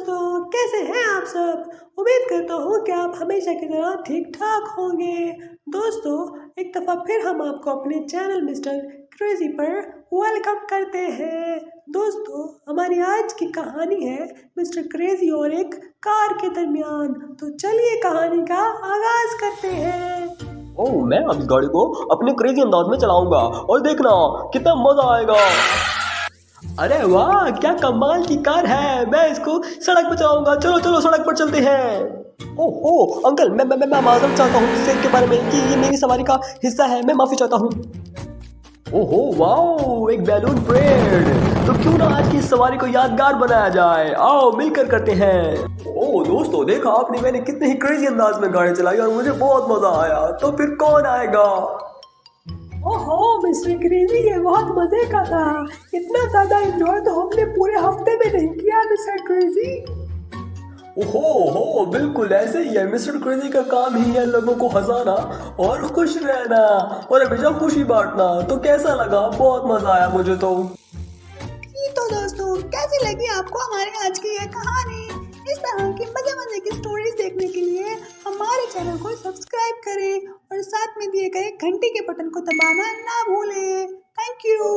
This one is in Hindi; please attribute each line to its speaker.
Speaker 1: दोस्तों, कैसे हैं आप सब। उम्मीद करता हूँ कि आप हमेशा की तरह ठीक ठाक होंगे। दोस्तों, एक दफ़ा फिर हम आपको अपने चैनल मिस्टर क्रेजी पर वेलकम करते हैं। दोस्तों, हमारी आज की कहानी है मिस्टर क्रेजी और एक कार के दरमियान। तो चलिए कहानी का आगाज करते हैं।
Speaker 2: ओह, मैं अब इस गाड़ी को अपने क्रेजी अंदाज में चलाऊंगा और देखना कितना मजा आएगा। अरे वाह, क्या कमाल की कार है। मैं इसको सड़क पर चलाऊंगा। चलो चलो सड़क पर चलते हैं। ओह अंकल, मैं माजरत चाहता हूँ इसके बारे में कि ये मेरी सवारी का हिस्सा है। मैं माफी चाहता हूँ। ओहो वाओ, एक बैलून परेड। तो क्यों ना आज की इस सवारी को यादगार बनाया जाए। आओ मिलकर करते हैं। ओह दोस्तों, देखा आपने मैंने कितने ही क्रेजी अंदाज में गाड़ी चलाई और मुझे बहुत मजा आया। तो फिर कौन आएगा।
Speaker 1: ओहो मिस्टर क्रेजी, ये बहुत मजे का था। इतना ज्यादा एंजॉय तो हमने पूरे हफ्ते में नहीं किया मिस्टर क्रेजी।
Speaker 2: ओहो हो, बिल्कुल ऐसे ही है। मिस्टर क्रेजी का काम ही है लोगों को हंसाना और खुश रहना और हमेशा खुशी बांटना। तो कैसा लगा। बहुत मजा आया मुझे तो।
Speaker 1: तो दोस्तों, कैसी लगी आपको हमारी आज की ये कहानी। इस तरह की मजे मजे की स्टोरीज देखने के लिए हमारे चैनल को सब्सक्राइब करें और साथ में दिए गए घंटी के बटन को दबाना ना भूलें। Thank you.